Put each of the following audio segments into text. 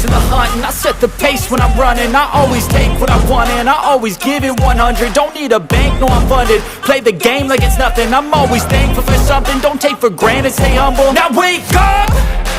to the hunt and I set the pace when I'm running. I always take what I want and I always give it 100. Don't need a bank, no I'm funded. Play the game like it's nothing. I'm always thankful for something. Don't take for granted, stay humble. Now wake up!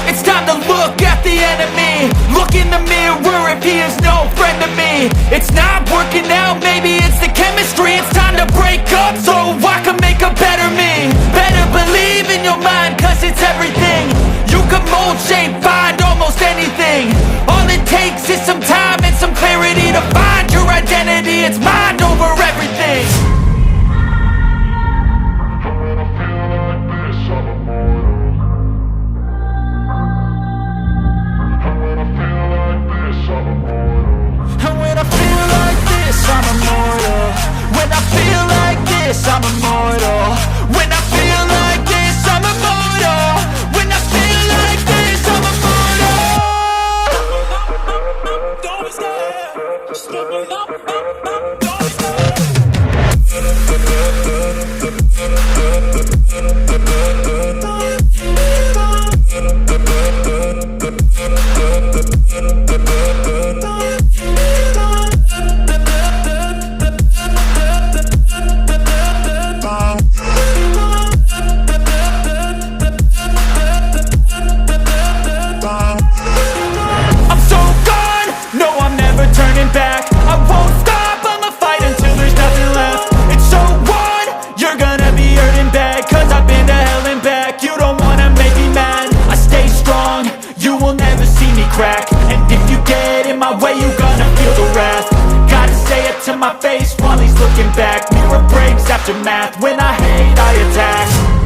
It's time to look at the enemy. Look in the mirror if he is no friend to me. It's not working out, maybe it's the chemistry. It's time to break up so I can make a better me. Better believe in your mind, cause it's everything. You can mold, shape, find almost anything. All it takes is some time and some clarity to find your identity. It's mind over everything. I'm immortal. When I feel like this, I'm immortal. When I feel like this, I'm immortal. When I feel like this, I'm immortal. Don't stop. Just give me up. Don't back. I won't stop, I'ma fight until there's nothing left. It's so on, you're gonna be hurting bad, cause I've been to hell and back. You don't wanna make me mad, I stay strong. You will never see me crack. And if you get in my way, you're gonna feel the wrath. Gotta say it to my face while he's looking back. Mirror breaks after math. When I hate, I attack.